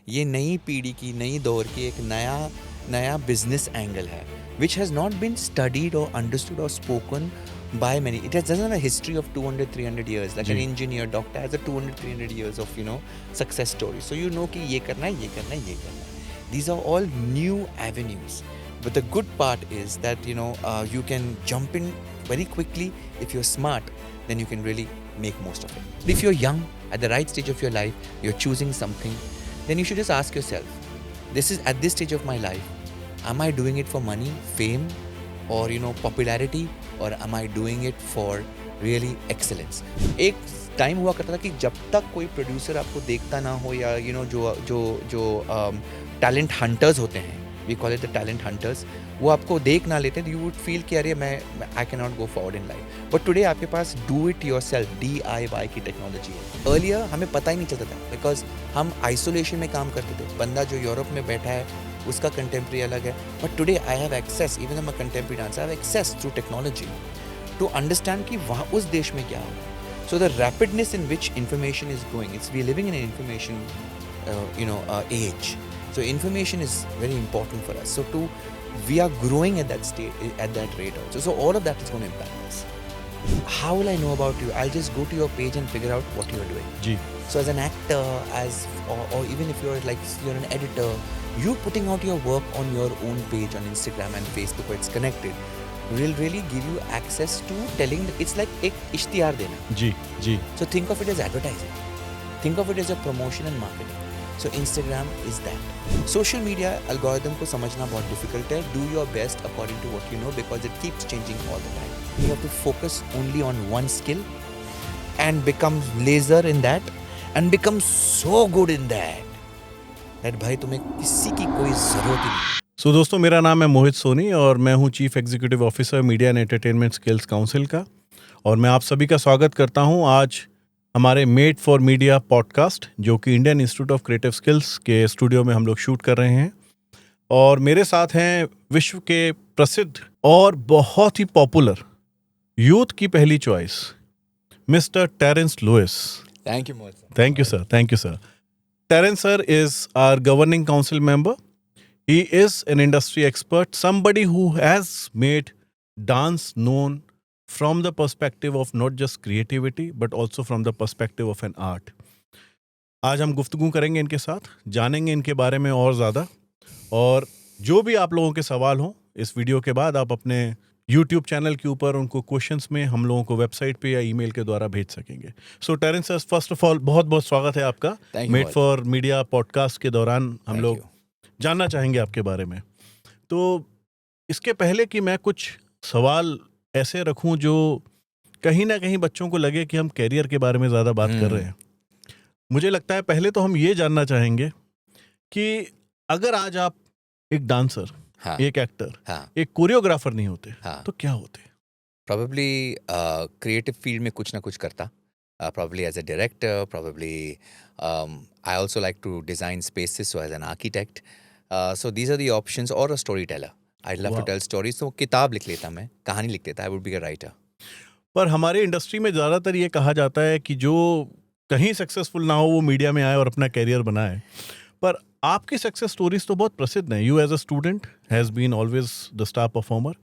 ये नई पीढ़ी की, नई दौर की एक नया नया बिजनेस एंगल है, which has not been studied or understood or spoken by many. It doesn't have a history of 200 300 years like an ji engineer doctor has a 200 300 years of success story. So you know कि ये करना है, ये करना है, ये करना है. These are all new avenues. But the good part is that you can jump in very quickly. If you're smart, then you can really make most of it. If you're young, at the right stage of your life, you're choosing something, then you should just ask yourself, this is at this stage of my life, am I doing it for money, fame, or popularity, or am I doing it for really excellence? एक time हुआ करता था कि जब तक कोई producer आपको देखता ना हो, या जो जो जो टैलेंट हंटर्स होते हैं, we call it the talent hunters, वो आपको देख ना लेते, यू वुड फील कि अरे मैं I can not go forward in life. But today आपके पास do it yourself, DIY की टेक्नोलॉजी है. अर्लियर हमें पता ही नहीं चलता था, बिकॉज हम आइसोलेशन में काम करते थे. बंदा जो यूरोप में बैठा है उसका कंटेम्प्रेरी अलग है. But today I have access, even I am a contemporary dancer, I have access through technology to understand कि वहाँ उस देश में क्या हो रहा है. So the rapidness in which information is going, we're living in an information age. So information is very important for us. So we are growing at that state, at that rate also. So all of that is going to impact us. How will I know about you? I'll just go to your page and figure out what you're doing. Ji So as an actor, or even if you're an editor, you putting out your work on your own page on Instagram and Facebook where it's connected will really give you access to telling. It's like एक इश्तिहार देना. जी जी So think of it as advertising. Think of it as a promotion and marketing. So Instagram is that. Social media algorithm को समझना बहुत difficult है. Do your best according to what you know, because it keeps changing all the time. You have to focus only on one skill and become laser in that and become so good in that भाई तुम्हें किसी की कोई ज़रूरत ही नहीं. सो दोस्तों, मेरा नाम है मोहित सोनी और मैं हूं chief executive officer media and entertainment skills council का। और मैं आप सभी का स्वागत करता हूं आज हमारे मेड फॉर मीडिया पॉडकास्ट, जो कि Indian institute of creative skills के स्टूडियो में हम लोग शूट कर रहे हैं। और मेरे साथ हैं विश्व के प्रसिद्ध और बहुत ही पॉपुलर यूथ की पहली choice mister Terence Lewis. Thank you, Mohit. Thank you, sir. Thank you, sir. Terence, sir, is our governing council member. He is an industry expert, somebody who has made dance known from the perspective of not just creativity, but also from the perspective of an art. आज हम गुफ्तगू करेंगे इनके साथ, जानेंगे इनके बारे में और ज़्यादा। और जो भी आप लोगों के सवाल हों इस वीडियो के बाद, आप अपने YouTube चैनल के ऊपर उनको क्वेश्चंस में हम लोगों को वेबसाइट पे या ईमेल के द्वारा भेज सकेंगे। So Terence sir, first of all बहुत बहुत स्वागत है आपका Thank you, मेड Mohit. फॉर मीडिया पॉडकास्ट के दौरान। हम Thank लोग you. जानना चाहेंगे आपके बारे में। तो इसके पहले कि मैं कुछ सवाल ऐसे रखूं जो कहीं ना कहीं बच्चों को लगे कि हम कैरियर के बारे में ज़्यादा बात कर रहे हैं, मुझे लगता है पहले तो हम ये जानना चाहेंगे कि अगर आज आप एक डांसर, हाँ, एक एक्टर, हाँ, एक कोरियोग्राफर नहीं होते हाँ. तो क्या होते? Probably creative field में कुछ ना कुछ करता. Probably as a director, probably I also like to design spaces, so as an architect. So these are the options, or a storyteller. I'd love to Wow. tell stories. So किताब लिख लेता मैं, कहानी लिख लेता. I would be a writer. पर हमारे industry में ज़्यादातर ये कहा जाता है कि जो कहीं सक्सेसफुल ना हो वो मीडिया में आए और अपना कैरियर बनाए। पर आपकी सक्सेस स्टोरीज तो बहुत प्रसिद्ध हैं। You as a student has been always the star performer,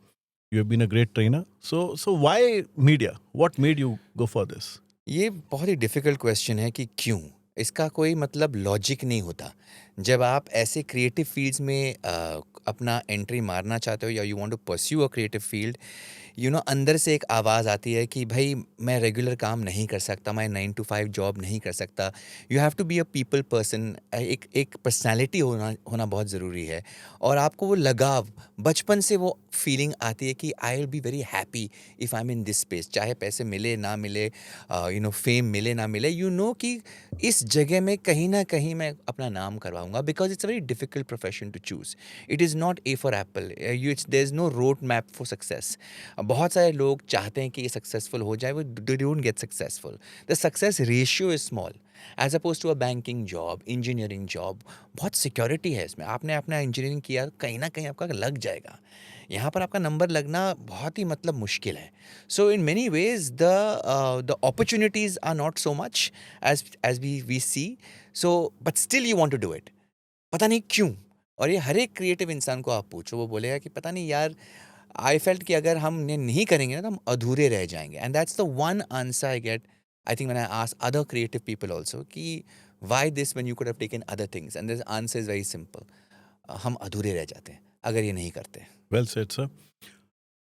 you have been a great trainer. So why media? What made you go for this? ये बहुत ही डिफ़िकल्ट क्वेश्चन है कि क्यों? इसका कोई मतलब लॉजिक नहीं होता। जब आप ऐसे क्रिएटिव फ़ील्ड्स में अपना एंट्री मारना चाहते हो, या you want to pursue a creative field, अंदर से एक आवाज़ आती है कि भाई मैं रेगुलर काम नहीं कर सकता, मैं 9 टू 5 जॉब नहीं कर सकता। You have to be a people person. एक पर्सनैलिटी होना बहुत ज़रूरी है, और आपको वो लगाव बचपन से वो फीलिंग आती है कि आई will be very happy if I am in this space. चाहे पैसे मिले ना मिले, फेम मिले ना मिले, कि इस जगह में कहीं ना कहीं मैं अपना नाम करवाऊंगा, because it's a very difficult profession to choose. It is not a for apple. There is no road map for success. बहुत सारे लोग चाहते हैं कि ये सक्सेसफुल हो जाए, वो they don't get successful. The success ratio is small as oppose to a banking job, engineering job. बहुत सिक्योरिटी है इसमें. आपने अपना इंजीनियरिंग किया, कहीं ना कहीं आपका लग जाएगा. यहाँ पर आपका नंबर लगना बहुत ही मुश्किल है. So in many ways the opportunities are not so much as we see. So but still you want to do it. पता नहीं क्यों। और ये हर एक क्रिएटिव इंसान को आप पूछो, वो बोलेगा कि पता नहीं यार, आई फेल्ट कि अगर हम ये नहीं करेंगे ना तो हम अधूरे रह जाएंगे। And that's the one answer I get, I think when I ask other creative people also कि why this when you could have taken other things, and this answer is very simple, हम अधूरे रह जाते हैं अगर ये नहीं करते। Well said sir.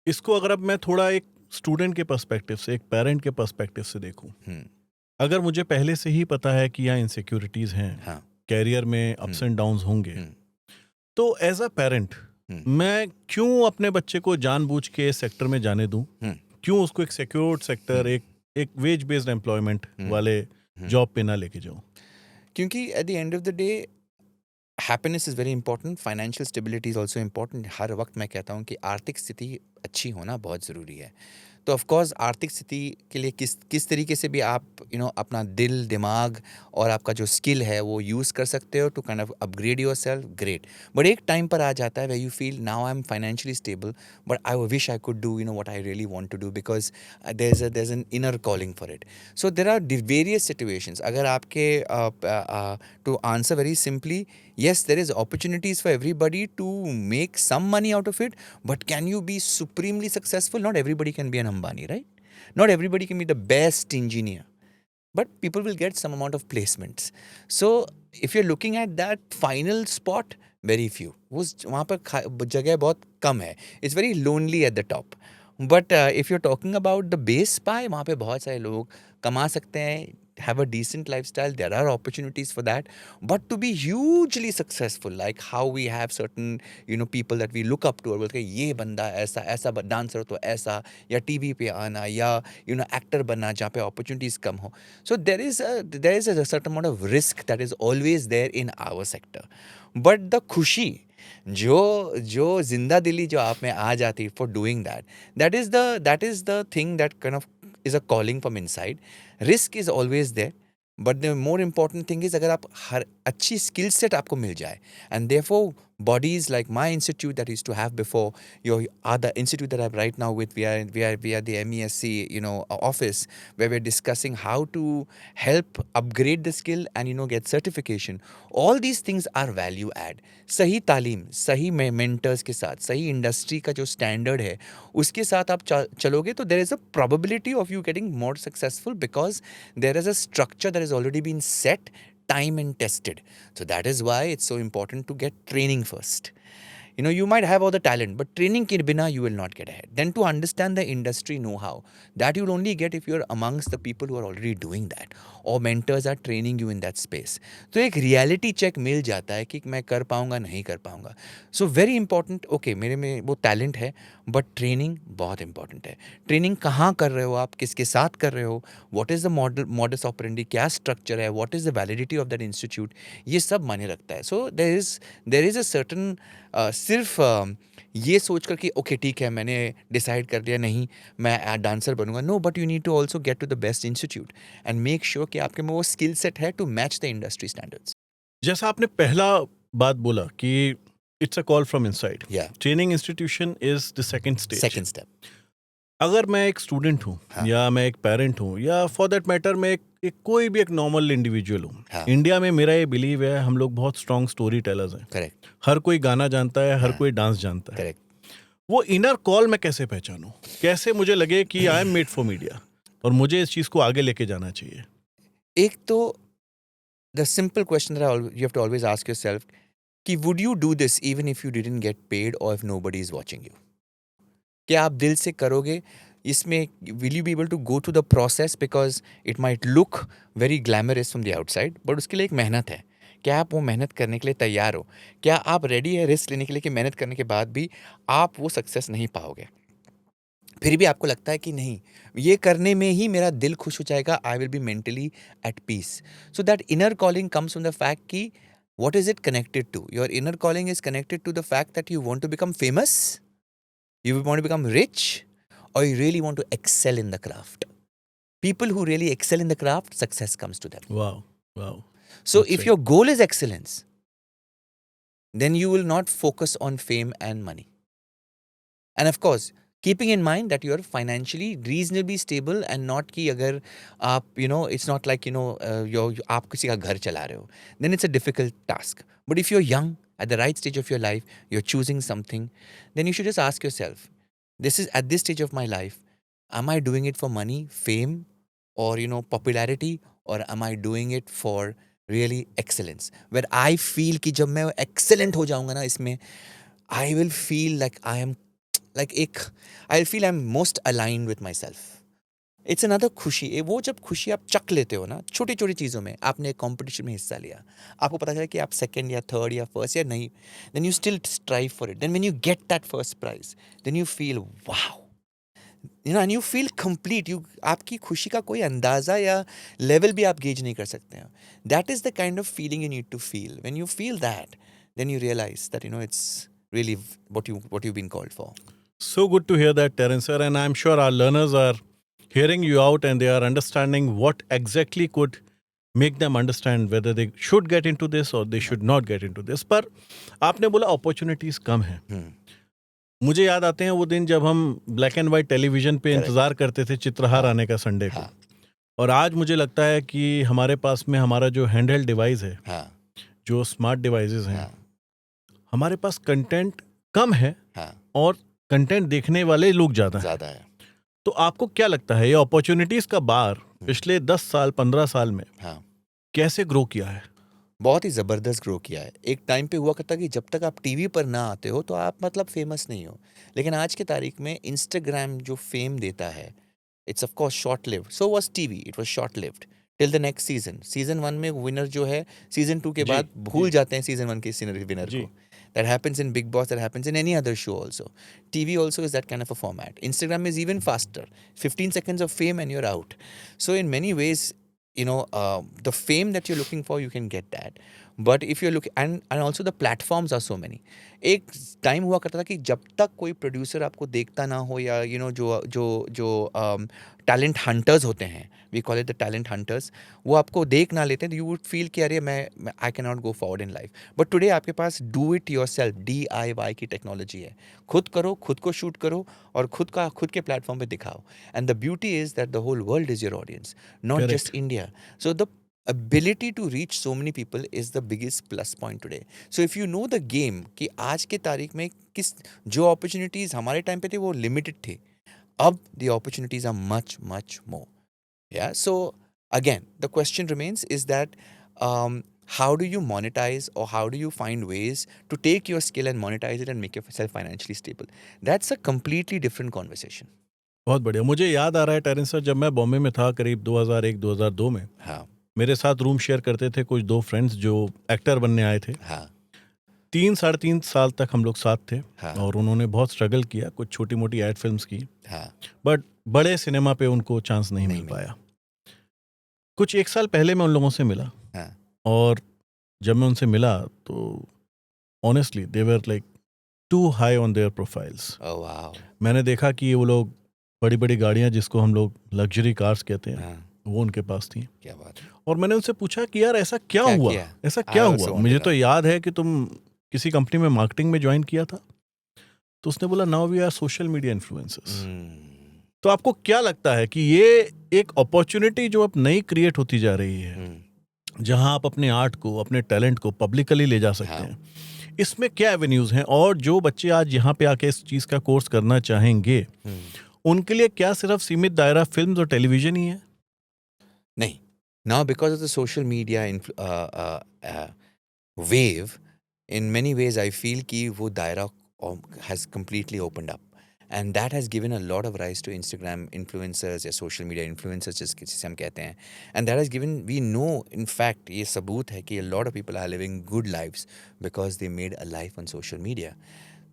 इसको अगर अब मैं थोड़ा एक स्टूडेंट के पर्सपेक्टिव से, एक पेरेंट के पर्सपेक्टिव से देखूं, हम्म, अगर मुझे पहले से ही पता है कि यहाँ इनसिक्योरिटीज हैं, हाँ, कैरियर में अप्स एंड डाउन्स होंगे, हम्म, तो एज अ पेरेंट हम्म, मैं क्यों अपने बच्चे को जानबूझ के इस सेक्टर में जाने दूं? हम्म, क्यों उसको एक सिक्योर्ड सेक्टर, हम्म, एक वेज बेस्ड एम्प्लॉयमेंट हम्म, वाले हम्म। जॉब पे ना लेके जाऊं? क्योंकि at the end of the day happiness is very important, financial stability is also important. हर वक्त मैं कहता हूँ कि आर्थिक स्थिति अच्छी होना बहुत ज़रूरी है। तो ऑफ कोर्स आर्थिक स्थिति के लिए किस किस तरीके से भी आप अपना दिल, दिमाग और आपका जो स्किल है वो यूज़ कर सकते हो to kind of upgrade yourself, great. But एक टाइम पर आ जाता है way you feel now I am financially stable, but I wish I could do what I really want to do, because there is an inner calling for it. So there are various situations. अगर आपके to answer very simply, yes, there is opportunities for everybody to make some money out of it, but can you be supremely successful? Not everybody can be an Ambani, right? Not everybody can be the best engineer, but people will get some amount of placements. So if you're looking at that final spot, very few, उस वहाँ पर जगह बहुत कम है, it's very lonely at the top. But if you're talking about the base pie, वहाँ पे बहुत सारे लोग कमा सकते हैं, have a decent lifestyle, there are opportunities for that. But to be hugely successful, like how we have certain people that we look up to, और बोलते हैं ये बंदा ऐसा ऐसा डांसर हो तो ऐसा, या टीवी पे आना, या एक्टर बनना जहाँ पे opportunities कम हो. So there is a certain amount of risk that is always there in our sector. But the खुशी, जो जिंदा दिली जो आप में आ जाती for doing that, that is the thing that kind of is a calling from inside. Risk is always there, but the more important thing is अगर आप हर अच्छी skill set आपको मिल जाए, and therefore bodies like my institute that I used to have before, your other institute that I'm right now with, we are the MESC office, where we're discussing how to help upgrade the skill and get certification. All these things are value add. सही तालीम, सही mentors के साथ, सही industry का जो standard है उसके साथ आप चलोगे तो there is a probability of you getting more successful, because there is a structure that has already been set, time and tested. So that is why it's so important to get training first. You might have all the talent, but training ke bina you will not get ahead. Then to understand the industry know-how, that you'll only get if you're amongst the people who are already doing that, or mentors are training you in that space. तो एक reality check मिल जाता है कि मैं कर पाऊंगा नहीं कर पाऊंगा. So very important. Okay, मेरे में वो talent है, but training बहुत important है. Training कहाँ कर रहे हो आप, किसके साथ कर रहे हो, what is the modus operandi, क्या structure है, what is the validity of that institute, ये सब मायने रखता है. So there is a certain सिर्फ ये सोच कर कि ओके ठीक है मैंने डिसाइड कर लिया नहीं मैं डांसर बनूंगा, no, but you need to also get to the best institute and make sure कि आपके में वो स्किल सेट है to match the industry standards. जैसा आपने पहला बात बोला कि it's a call from inside, या training institution is the second stage. Second step. अगर मैं एक स्टूडेंट हूँ, हाँ. या मैं एक पेरेंट हूँ, या फॉर दैट मैटर मैं एक कोई भी एक नॉर्मल इंडिविजुअल हूँ, हाँ. इंडिया में मेरा ये बिलीव है हम लोग बहुत स्ट्रॉन्ग स्टोरी टेलर्स हैं. करेक्ट. हर कोई गाना जानता है, हर हाँ. कोई डांस जानता है. करेक्ट. वो इनर कॉल मैं कैसे पहचानूं? कैसे मुझे लगे कि I am made for media और मुझे इस चीज को आगे लेके जाना चाहिए? एक तो the simple question that you have to always ask yourself कि would you do this even if you didn't get paid और if nobody is watching you. क्या आप दिल से करोगे इसमें? Will you be able to go through the process, because it might look very glamorous from the outside, but उसके लिए एक मेहनत है. क्या आप वो मेहनत करने के लिए तैयार हो? क्या आप रेडी है रिस्क लेने के लिए कि मेहनत करने के बाद भी आप वो सक्सेस नहीं पाओगे, फिर भी आपको लगता है कि नहीं ये करने में ही मेरा दिल खुश हो जाएगा, I will be mentally at peace. So that inner calling comes from the fact कि what is it connected to? Your inner calling is connected to the fact that you want to become famous, you want to become rich, or you really want to excel in the craft. People who really excel in the craft, success comes to them. Wow. So That's if right. your goal is excellence, then you will not focus on fame and money. And of course, keeping in mind that you're financially reasonably stable and not कि अगर आप it's not like आप किसी का घर चला रहे हो, then it's a difficult task. But if you're young at the right stage of your life, you're choosing something, then you should just ask yourself, this is at this stage of my life, am I doing it for money, fame, or popularity, or am I doing it for really excellence, where I feel कि जब मैं excellent हो जाऊंगा ना इसमें, I will feel like I am like I'll feel I'm most aligned with myself. It's another खुशी वो जब खुशी आप चख लेते हो ना छोटी छोटी चीज़ों में, आपने एक कॉम्पिटिशन में हिस्सा लिया, आपको पता चला कि आप सेकंड या थर्ड या फर्स्ट या नहीं, then you still strive for it, then when you get that first prize, then you feel wow, and you feel complete, you आपकी खुशी का कोई अंदाज़ा या लेवल भी आप गेज नहीं कर सकते हैं. That is the kind of feeling you need to feel. When you feel that, then you realise that it's really what you've been called for. So good to hear that, Terence sir, and I'm sure our learners are hearing you out and they are understanding what exactly could make them understand whether they should get into this or they should not get into this. पर आपने बोला opportunities कम हैं. मुझे याद आते हैं वो दिन जब हम ब्लैक एंड वाइट टेलीविजन पे इंतजार करते थे चित्रहार आने का संडे को, और आज मुझे लगता है कि हमारे पास में हमारा जो हैंडहेल्ड डिवाइस है, जो स्मार्ट डिवाइसेस हैं, हमारे पास कंटेंट कम है और कंटेंट देखने वाले लोग ज्यादा है. तो आपको क्या लगता है ये अपॉर्चुनिटीज का बार पिछले 10 साल 15 साल में कैसे ग्रो किया है? बहुत ही ज़बरदस्त ग्रो किया है. एक टाइम पे हुआ करता कि जब तक आप टीवी पर ना आते हो तो आप मतलब फेमस नहीं हो, लेकिन आज के तारीख में इंस्टाग्राम जो फेम देता है, it's of course short lived. So was TV, it was short lived till the next season. Season 1 में विनर जो है सीजन 2 के बाद भूल जाते हैं सीजन 1 के विनर को. That happens in Big Boss, that happens in any other show also. TV also is that kind of a format. Instagram is even faster. 15 seconds of fame and you're out. So in many ways, the fame that you're looking for, you can get that. But if you're looking, and also the platforms are so many. एक time हुआ करता था कि जब तक कोई producer आपको देखता ना हो, या जो टैलेंट हंटर्स होते हैं, we call it the talent hunters, वो आपको देख ना लेते हैं, यू वुड फील कि अरे मैं I can not go forward in life. But today आपके पास do it yourself, DIY की टेक्नोलॉजी है. खुद करो, खुद को शूट करो और खुद के प्लेटफॉर्म पे दिखाओ. And the beauty is that the whole world is your audience, not just India. So the ability to reach so many people is the biggest plus point today. So if you know the game कि आज के तारीख में जो opportunities हमारे time पे थे वो limited थे, अब the opportunities are much more. Yeah. So again, the question remains is that how do you monetize, or how do you find ways to take your skill and monetize it and make yourself financially stable? That's a completely different conversation. बहुत बढ़िया. मुझे याद आ रहा है Terrence sir, जब मैं बॉम्बे में था करीब 2001-2002 में, मेरे साथ रूम शेयर करते थे कुछ 2 फ्रेंड्स जो एक्टर बनने आए थे. 3-3.5 साल तक हम लोग साथ थे. और उन्होंने बहुत स्ट्रगल किया, कुछ छोटी मोटी एड फिल्म्स की, बट बड़े सिनेमा पे उनको चांस नहीं मिल पाया. कुछ 1 साल पहले मैं उन लोगों से मिला, और जब मैं उनसे मिला तो honestly they were like too high on their profiles. मैंने देखा कि वो लोग बड़ी बड़ी गाड़ियां, जिसको हम लोग लग्जरी कार्स कहते हैं, वो उनके पास थी. क्या बात है. और मैंने उनसे पूछा कि यार ऐसा क्या हुआ? मुझे तो याद है कि तुम किसी कंपनी में मार्केटिंग में ज्वाइन किया था. तो उसने बोला now we are social media influencers. तो आपको क्या लगता है कि ये एक अपॉर्चुनिटी जो अब नई क्रिएट होती जा रही है, जहां आप अपने आर्ट को, अपने टैलेंट को पब्लिकली ले जा सकते हैं, इसमें क्या एवेन्यूज हैं? और जो बच्चे आज यहाँ पे आके इस चीज का कोर्स करना चाहेंगे, उनके लिए क्या सिर्फ सीमित दायरा फिल्म और टेलीविजन ही है? नहीं. Now because of the social media wave, in many ways I feel कि वो दायरा has completely opened up, and that has given a lot of rise to Instagram influencers या social media influencers जिसे हम कहते हैं, and that has given, we know in fact, ये सबूत है कि a lot of people are living good lives because they made a life on social media.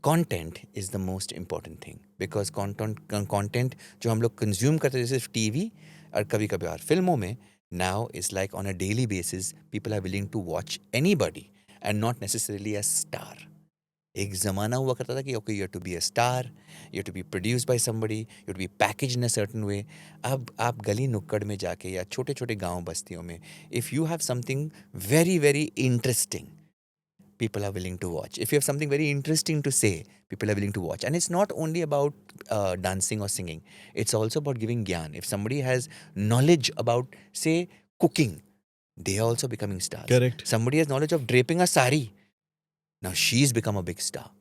Content is the most important thing, because content जो हम लोग consume करते हैं सिर्फ टीवी और कभी कभार फिल्मों में, now is like on a daily basis people are willing to watch anybody and not necessarily a star. एक ज़माना हुआ करता था कि okay, you have to be a star, you have to be produced by somebody, you have to be packaged in a certain way. अब आप गली नुक्कड़ में जाके या छोटे छोटे गांव बस्तियों में, if you have something very very interesting, people are willing to watch. If you have something very interesting to say, people are willing to watch. And it's not only about dancing or singing, it's also about giving gyan. If somebody has knowledge about, say, cooking, they are also becoming stars. Correct. Somebody has knowledge of draping a sari, now she's become a big star.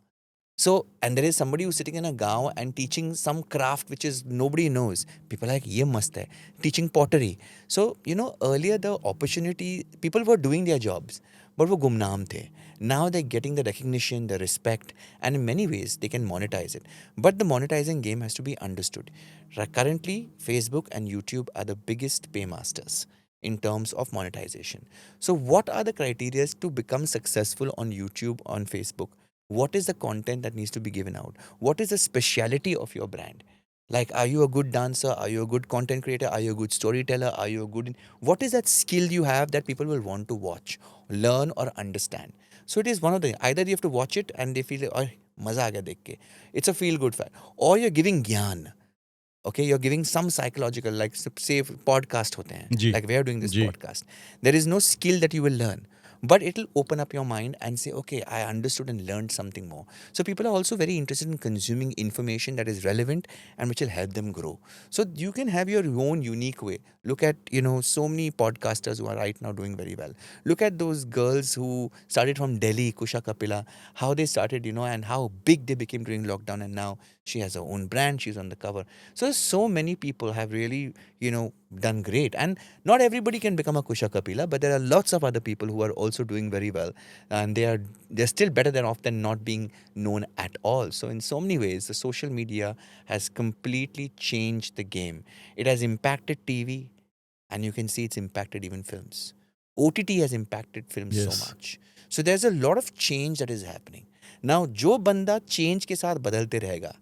So, and there is somebody who's sitting in a gaon and teaching some craft which is nobody knows. People are like, ye mast hai. Teaching pottery. So, earlier the opportunity, people were doing their jobs, but wo gumnaam the. Now they're getting the recognition, the respect, and in many ways they can monetize it. But the monetizing game has to be understood. Currently, Facebook and YouTube are the biggest paymasters in terms of monetization. So, what are the criteria to become successful on YouTube, on Facebook? What is the content that needs to be given out? What is the speciality of your brand? Like, are you a good dancer? Are you a good content creator? Are you a good storyteller? Are you a good... What is that skill you have that people will want to watch, learn, or understand? So it is one of the... Either you have to watch it and they feel, oh, maza aa gaya dekh ke. It's a feel-good fact. Or you're giving gyan. Okay, you're giving some psychological, like say podcast hote hain, ji, like we are doing this ji. podcast. There is no skill that you will learn, but it will open up your mind and say, okay, I understood and learned something more. So people are also very interested in consuming information that is relevant and which will help them grow. So you can have your own unique way. Look at, so many podcasters who are right now doing very well. Look at those girls who started from Delhi, Kusha Kapila, how they started, and how big they became during lockdown, and now she has her own brand, she's on the cover. So many people have really, done great. And not everybody can become a Kusha Kapila, but there are lots of other people who are also doing very well. And they're still better than off than not being known at all. So in so many ways, the social media has completely changed the game. It has impacted TV, and you can see it's impacted even films. OTT has impacted films so Yes. much. So there's a lot of change that is happening. Now, जो बंदा change के साथ बदलते रहेगा,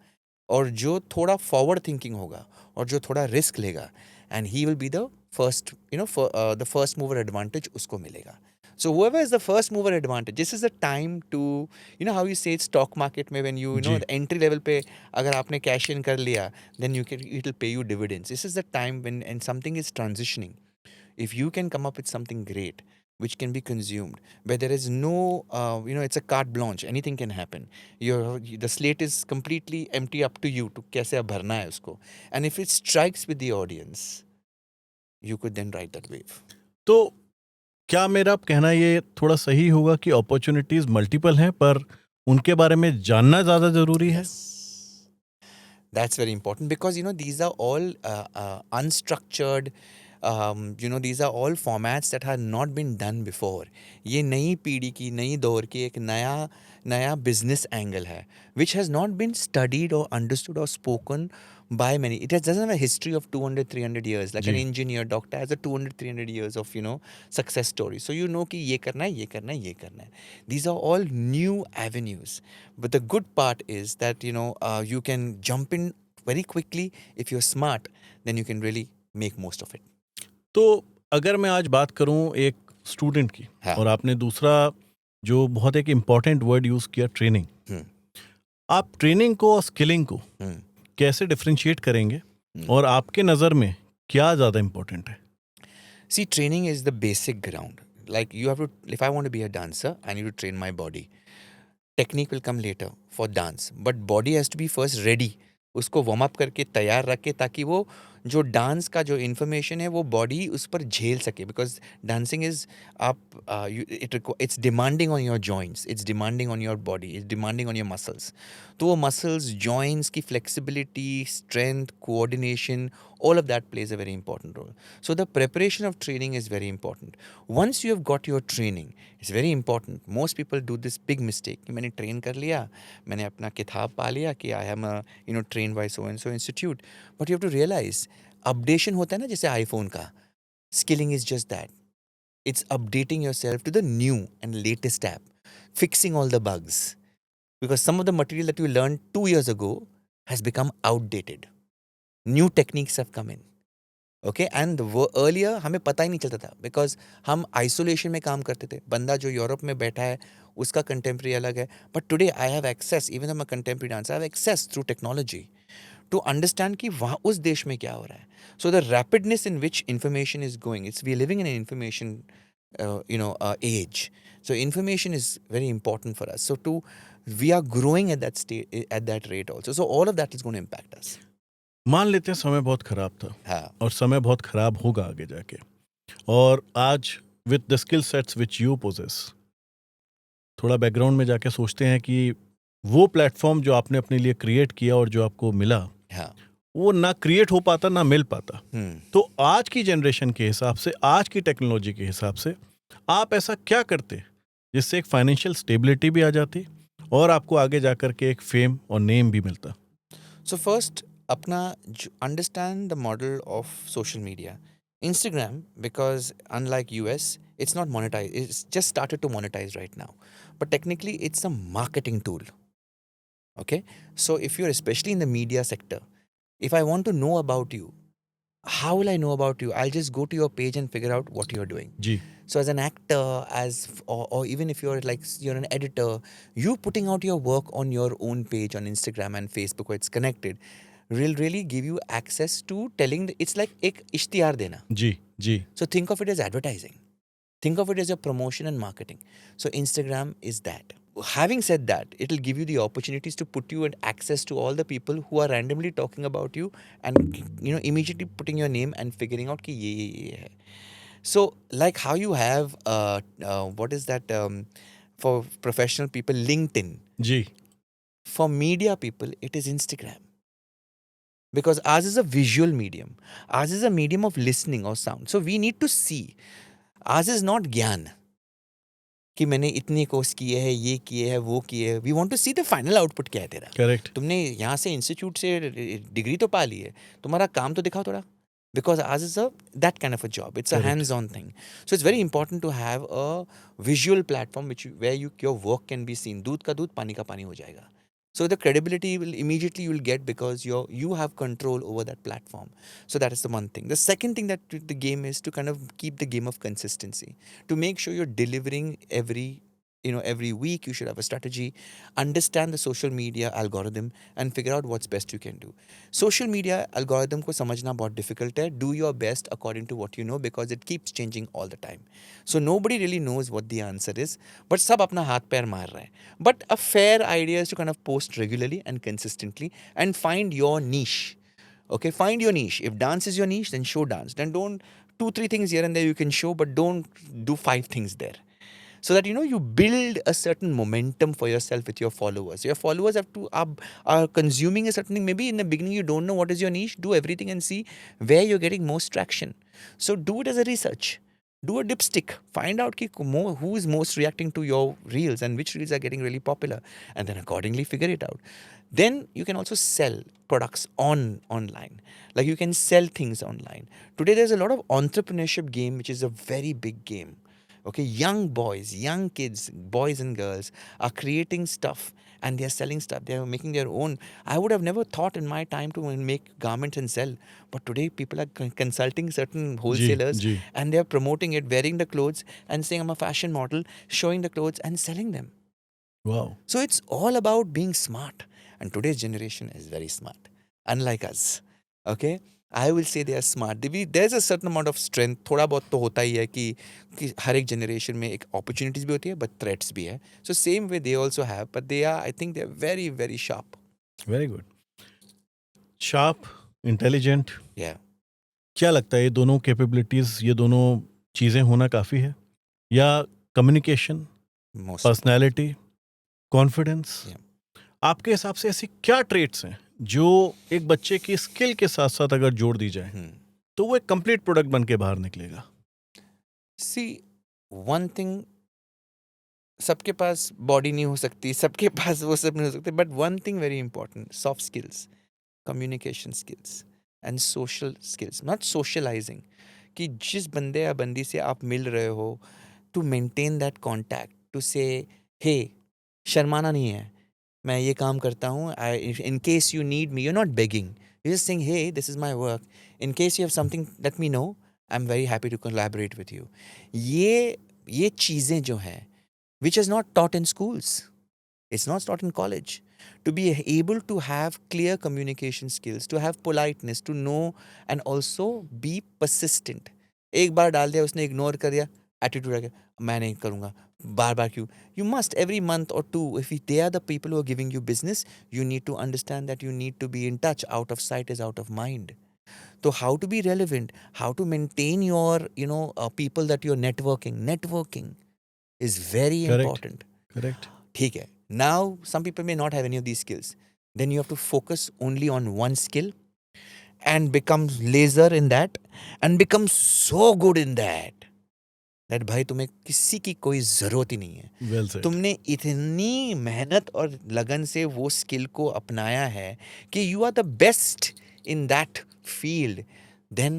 और जो थोड़ा forward thinking होगा, और जो थोड़ा रिस्क लेगा, and he will be the first, the first mover advantage उसको मिलेगा. So whoever is the first mover advantage, this is the time to, how you say it, stock market में when you know ji. the entry level पे अगर आपने cash in कर लिया, then it will pay you dividends. This is the time when and something is transitioning. If you can come up with something great which can be consumed, where there is no, it's a carte blanche, anything can happen. The slate is completely empty, up to you to कैसे अब भरना है उसको. And if it strikes with the audience, you could then ride that wave. तो क्या मेरा कहना ये थोड़ा सही होगा कि अपॉर्चुनिटीज मल्टीपल हैं, पर उनके बारे में जानना ज़्यादा ज़रूरी है? Yes. That's very important because, these are all unstructured, these are all formats that have not been done before. ये नई पीढ़ी की, नई दौर की एक नया business angle है, which has not been studied or understood or spoken by many. It doesn't have a history of 200, 300 years. Like an ji. engineer, doctor has a 200, 300 years of, success story. So you know कि ये करना है, ये करना है, ये करना है. These are all new avenues. But the good part is that, you can jump in very quickly. If you're smart, then you can really make most of it. तो अगर मैं आज बात करूं एक स्टूडेंट की, हाँ. और आपने दूसरा जो बहुत एक इम्पॉर्टेंट वर्ड यूज़ किया, ट्रेनिंग. हम्म. आप ट्रेनिंग को और स्किलिंग को हम्म. कैसे डिफरेंशिएट करेंगे, हम्म. और आपके नज़र में क्या ज़्यादा इम्पोर्टेंट है? See, training is the basic ground. Like you have to, if I want to be a dancer, I need to train my body. Technique will come later for dance, but body has to be first ready. उसको warm up करके तैयार रखे ताकि वो जो dance का जो information है वो बॉडी उस पर झेल सके. Because dancing is it's demanding on your joints, it's demanding on your body, it's demanding on your muscles. तो वो मसल्स, जॉइंट्स की flexibility, strength, coordination, all of that plays a very important role. So the preparation of training is very important. Once you have got your training, it's very important. Most people do this big mistake कि मैंने train कर लिया, मैंने अपना किताब पा लिया कि I am trained by so and so institute. But you have to realize, updation होता है ना जैसे iPhone का. Skilling is just that. It's updating yourself to the new and latest app, fixing all the bugs. Because some of the material that you learned 2 years ago has become outdated. New techniques have come in. Okay, and earlier हमें पता ही नहीं चलता था because हम isolation में काम करते थे. बंदा जो यूरोप में बैठा है उसका contemporary अलग है. But today I have access, even though I'm a contemporary dancer, I have access through technology to understand कि वहाँ उस देश में क्या हो रहा है. So the rapidness in which information is going, we are living in an information age. So information is very important for us. So we are growing at that state, at that rate also. So all of that is going to impact us. मान लेते हैं समय बहुत खराब था हाँ. और समय बहुत खराब होगा आगे जाके, और आज with the skill sets which you possess, थोड़ा बैकग्राउंड में जाके सोचते हैं कि वो प्लेटफॉर्म जो आपने अपने लिए क्रिएट किया और जो आपको मिला, हाँ. वो ना क्रिएट हो पाता ना मिल पाता। Hmm. तो आज की जनरेशन के हिसाब से, आज की टेक्नोलॉजी के हिसाब से आप ऐसा क्या करते जिससे एक फाइनेंशियल स्टेबिलिटी भी आ जाती और आपको आगे जाकर के एक फेम और नेम भी मिलता? So first, अपना understand the model of social media. Instagram, because unlike US, it's not monetized. It's just started to monetize right now. But technically, it's a marketing tool. Okay? So if you're especially in the media sector, if I want to know about you, how will I know about you? I'll just go to your page and figure out what you're doing. Ji, So as an actor, or even if you're like you're an editor, you putting out your work on your own page on Instagram and Facebook where it's connected will really give you access to telling. It's like ek ishtihar dena. Ji, ji, So think of it as advertising. Think of it as a promotion and marketing. So Instagram is that. Having said that, it'll give you the opportunities to put you and access to all the people who are randomly talking about you and immediately putting your name and figuring out ki ye hai. So like how you have what is that for professional people, LinkedIn. Ji, For media people, it is Instagram. Because ours is a visual medium. Ours is a medium of listening or sound. So we need to see. Ours is not ज्ञान कि मैंने इतने course किए हैं, ये किए हैं, वो किए हैं. We want to see the final output क्या है तेरा. करेक्ट, तुमने यहाँ से इंस्टीट्यूट से डिग्री तो पा ली है, तुम्हारा काम तो दिखाओ थोड़ा. Because ours is that kind of a job. It's a Correct. hands-on thing. So it's very important to have a visual platform where your work can be seen. दूध का दूध, पानी का पानी हो जाएगा. So the credibility will immediately you will get because you have control over that platform. So that is the one thing. The second thing that the game is to kind of keep the game of consistency. To make sure you're delivering every week you should have a strategy, understand the social media algorithm and figure out what's best you can do. Social media algorithm को समझना बहुत difficult है. Do your best according to what you know because it keeps changing all the time. So nobody really knows what the answer is, but सब अपना हाथ पैर मार रहे हैं. But a fair idea is to kind of post regularly and consistently and find your niche. Okay, find your niche. If dance is your niche, then show dance. Then don't 2-3 things here and there you can show, but don't do 5 things there. So that you build a certain momentum for yourself with your followers. Your followers have to are consuming a certain thing. Maybe in the beginning you don't know what is your niche. Do everything and see where you're getting most traction. So do it as a research. Do a dipstick. Find out who is most reacting to your reels and which reels are getting really popular, and then accordingly figure it out. Then you can also sell products online. Like you can sell things online. Today there's a lot of entrepreneurship game, which is a very big game. Okay, young boys, young kids, boys and girls are creating stuff and they're selling stuff. They're making their own. I would have never thought in my time to make garments and sell. But today people are consulting certain wholesalers ji. and they're promoting it, wearing the clothes and saying I'm a fashion model, showing the clothes and selling them. Wow. So it's all about being smart. And today's generation is very smart, unlike us. Okay? I will say they are smart. There's a certain amount of strength. थोड़ा बहुत तो होता ही है कि हर एक generation में एक opportunities भी होती है, but threats भी है. So same way they also have, but I think they're very, very sharp. Very good. Sharp, intelligent. Yeah. क्या लगता है ये दोनों कैपेबिलिटीज, ये दोनों चीजें होना काफी है, या communication, Most. Personality, confidence? Yeah. आपके हिसाब से ऐसी क्या ट्रेट्स हैं जो एक बच्चे की स्किल के साथ साथ अगर जोड़ दी जाए तो वो एक कंप्लीट प्रोडक्ट बन के बाहर निकलेगा? See, one thing, सबके पास बॉडी नहीं हो सकती, सबके पास वो सब नहीं हो सकते, but one thing very important, soft skills, communication skills and social skills. Not socialising, कि जिस बंदे या बंदी से आप मिल रहे हो, to maintain that contact, to say hey, शर्माना नहीं है, मैं ये काम करता हूँ, in case you need me, you are not begging, you just saying hey this is my work, in case you have something let me know, I am very happy to collaborate with you. ये चीज़ें जो हैं which is not taught in schools, it's not taught in college. To be able to have clear communication skills, to have politeness, to know and also be persistent. एक बार डाल दिया उसने, ignore कर दिया, एटीट्यूड है मैं नहीं करूँगा, बार बार क्यों? You must every month or two, if they are the people who are giving you business, you need to understand that you need to be in touch. Out of sight is out of mind. So how to be relevant, how to maintain your people that you're networking is very Correct. important. Correct. ठीक है. Now some people may not have any of these skills, then you have to focus only on one skill and become laser in that and become so good in that भाई तुम्हें किसी की कोई जरूरत ही नहीं है. Well said. तुमने इतनी मेहनत और लगन से वो स्किल को अपनाया है कि you are the best in that field, then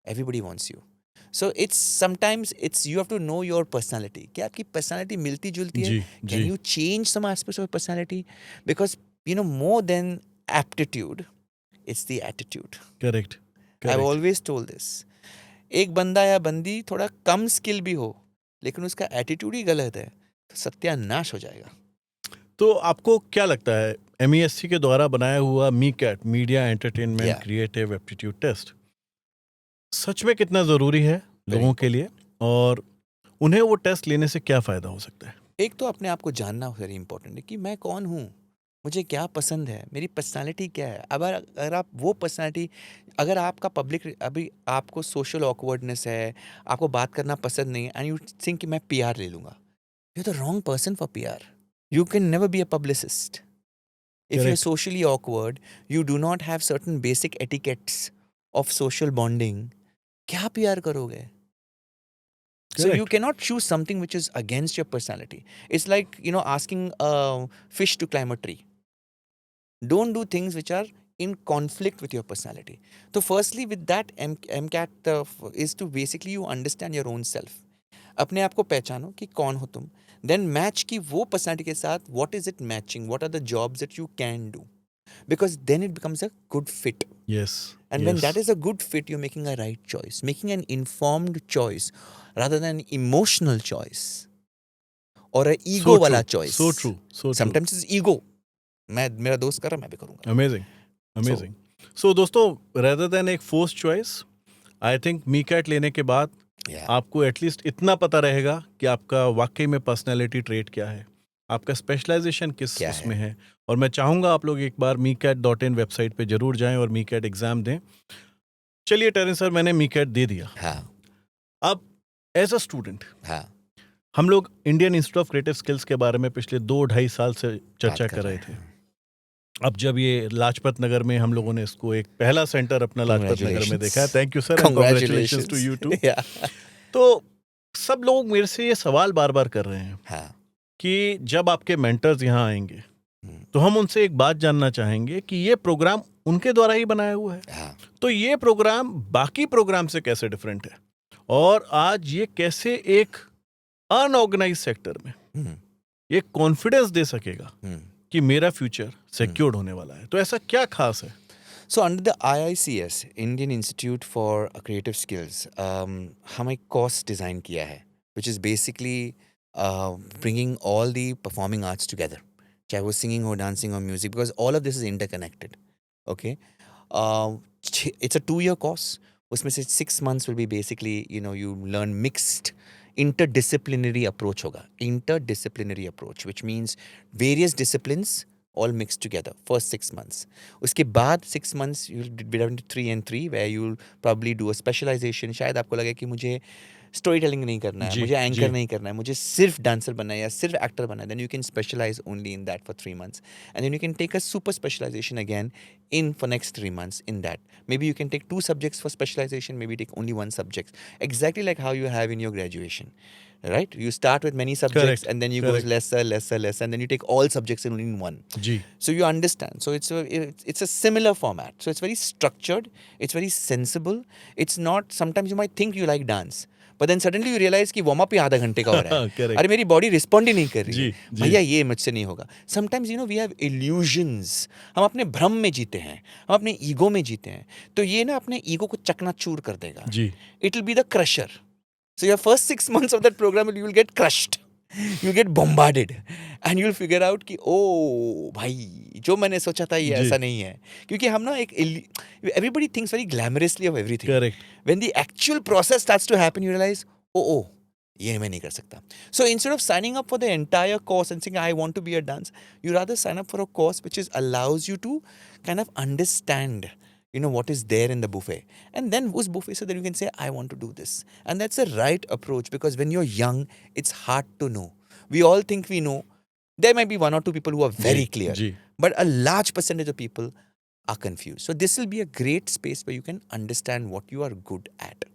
everybody wants you. So it's sometimes it's you have to know your personality. क्या आपकी पर्सनालिटी मिलती जुलती है? जी, कैन जी. You change some aspects of personality? Because more than aptitude, it's the attitude. Correct. I have Correct. Always told this. एक बंदा या बंदी थोड़ा कम स्किल भी हो लेकिन उसका एटीट्यूड ही गलत है तो सत्यानाश हो जाएगा. तो आपको क्या लगता है MESC के द्वारा बनाया हुआ MICAT, media entertainment Yeah. Creative aptitude test, सच में कितना जरूरी है लोगों के लिए, और उन्हें वो टेस्ट लेने से क्या फायदा हो सकता है? एक तो अपने आप को जानना वेरी इंपॉर्टेंट है कि मैं कौन हूँ, मुझे क्या पसंद है, मेरी पर्सनालिटी क्या है. अब अगर आप वो पर्सनालिटी, अगर आपका पब्लिक, अभी आपको सोशल ऑकवर्डनेस है, आपको बात करना पसंद नहीं है एंड यू थिंक कि मैं PR ले लूँगा, you are the wrong person for PR. You can never be a publicist. If you're Correct. socially awkward, you do not have certain basic etiquettes of social bonding, क्या PR करोगे? So you Correct. cannot choose something which is against your personality. It's like, asking a fish to climb a tree. Don't do things which are in conflict with your personality. So firstly, with that, MCAT is to basically you understand your own self. अपने आप को पहचानो कि कौन हो तुम. Then match की वो personality के साथ what is it matching? What are the jobs that you can do? Because then it becomes a good fit. Yes. And when that is a good fit, you're making a right choice, making an informed choice rather than emotional choice or a ego wala choice. So true. So true. Sometimes it's ego. मेरा दोस्त कर रहा मैं भी करूँगा. Amazing. So दोस्तों, rather than एक forced choice, I think मीकैट लेने के बाद Yeah. आपको एटलीस्ट इतना पता रहेगा कि आपका वाकई में पर्सनैलिटी ट्रेट क्या है, आपका स्पेशलाइजेशन किस क्या उसमें है. और मैं चाहूँगा आप लोग एक बार meecat.in वेबसाइट पे जरूर जाएं और मीकैट एग्जाम दें. चलिए टेरेंस सर, मैंने मीकैट दे दिया. हाँ. अब एज अ स्टूडेंट हाँ. हम लोग Indian institute of creative skills के बारे में पिछले 2-2.5 साल से चर्चा बात कर रहे हैं. थे. अब जब ये लाजपत नगर में हम लोगों ने इसको एक पहला सेंटर अपना लाजपत नगर में देखा है. Thank you sir, congratulations to you too. तो सब लोग मेरे से ये सवाल बार बार कर रहे हैं हाँ. कि जब आपके मेंटर्स यहाँ आएंगे तो हम उनसे एक बात जानना चाहेंगे कि ये प्रोग्राम उनके द्वारा ही बनाया हुआ है, हाँ. तो ये प्रोग्राम बाकी प्रोग्राम से कैसे डिफरेंट है, और आज ये कैसे एक अनऑर्गेनाइज सेक्टर में हम्म, ये कॉन्फिडेंस दे सकेगा हम्म. कि मेरा फ्यूचर सिक्योर्ड होने वाला है. तो ऐसा क्या खास है? So under the IICS, Indian Institute for Creative Skills, हम एक course design किया है, which is basically bringing all the performing arts together, चाहे वो singing or dancing or music, because all of this is interconnected. Okay, it's a 2-year course. उसमें से 6 months will be basically you learn mixed interdisciplinary approach होगा. Interdisciplinary approach, which means various disciplines all mixed together, first 6 months. उसके बाद 6 months you'll be down to 3 and 3 where you'll probably do a specialization. शायद आपको लगे कि मुझे story telling नहीं करना है, जी, मुझे एंकर जी. नहीं करना है, मुझे सिर्फ डांसर बनना है या सिर्फ एक्टर बनना है. Then you can specialize only in that for 3 months. And then you can take a super specialization again for next 3 months in that. Maybe you can take 2 subjects for specialization, maybe take only 1 subject. Exactly like how you have in your graduation. Right? You start with many subjects. Correct. And then you Correct. go lesser, and then you take all subjects in only in one. Ji. So you understand. So it's a similar format. So it's very structured. It's very sensible. It's not. Sometimes you might think you like dance, but then suddenly you realize कि warm up ही आधा घंटे का हो रहा है. Correct. अरे मेरी body respond ही नहीं कर रही जी, है. जी. भैया ये मुझसे नहीं होगा. Sometimes we have illusions. हम अपने भ्रम में जीते हैं. हम अपने ego में जीते हैं. तो ये ना अपने ego को चकनाचूर कर देगा. जी. It will be the crusher. So your first 6 months of that program, you will get crushed. You'll get bombarded. And you'll figure out कि ओ भाई जो मैंने सोचा था ये जी. ऐसा नहीं है. क्योंकि हम ना everybody thinks very glamorously of everything. Correct. When the actual process starts to happen, you realize, oh, ये मैं नहीं कर सकता. So instead of signing up for the entire course and saying I want to be a dance, you rather sign up for a course which is allows you to kind of understand, you know, what is there in the buffet, and then us buffet, so that you can say I want to do this. And that's the right approach, because when you're young, it's hard to know. We all think we know. There might be one or two people who are very ji clear, ji but a large percentage of people are confused. So this will be a great space where you can understand what you are good at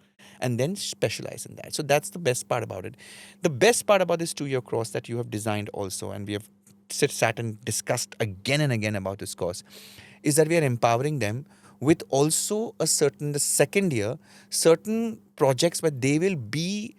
and then specialize in that. So that's the best part about it. The best part about this 2-year course that you have designed also, and we have sat and discussed again and again about this course, is that we are empowering them with also a certain, the second year, certain projects where they will be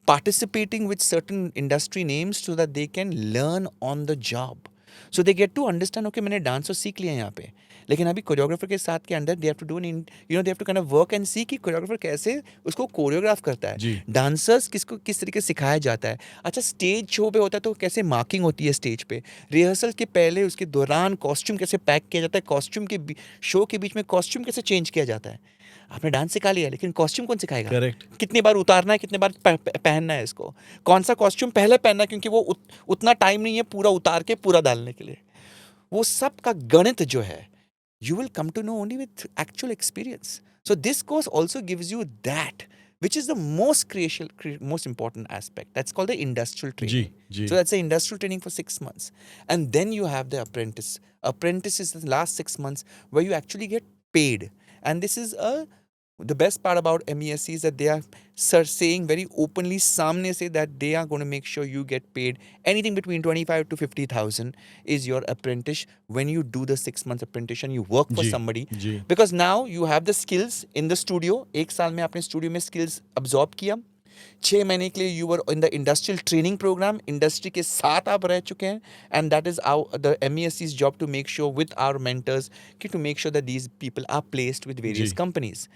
participating with certain industry names so that they can learn on the job. So they get to understand, okay, मैंने dance तो सीख लिया यहाँ पे, लेकिन अभी choreographer के साथ के अंदर they have to do in, you know, they have to kind of work and see कि कोरियोग्राफर कैसे उसको कोरियोग्राफ करता है, जी डांसर्स किसको किस तरीके से सिखाया जाता है. अच्छा, स्टेज शो पे होता है तो कैसे मार्किंग होती है स्टेज पे, रिहर्सल के पहले उसके दौरान कॉस्ट्यूम कैसे पैक किया जाता है, कॉस्ट्यूम के शो के बीच में कॉस्ट्यूम कैसे चेंज किया जाता है. आपने डांस सिखा लिया, लेकिन कॉस्ट्यूम कौन सिखाएगा, करेक्ट कितनी बार उतारना है, कितने बार पहनना है इसको, कौन सा कॉस्ट्यूम पहले पहनना है, क्योंकि वो उतना टाइम नहीं है पूरा उतार के पूरा डालने के लिए. वो सब का गणित जो है, you will come to know only with actual experience. So this course also gives you that, which is the most important aspect. That's called the industrial ji training. Ji So that's the industrial training for 6 months. And then you have the apprentice. Apprentice is the last 6 months where you actually get paid. And this is the best part about MESC is that they are saying very openly, सामने से, that they are going to make sure you get paid anything between 25 to 50,000 is your apprentice when you do the 6 months apprentice and you work for ji somebody, ji because now you have the skills in the studio. एक साल में आपने studio में skills absorb किया, 6 महीने के लिए you were in the industrial training program, industry के साथ आप रह चुके हैं, and that is our the MESC's job to make sure with our mentors to make sure that these people are placed with various ji companies.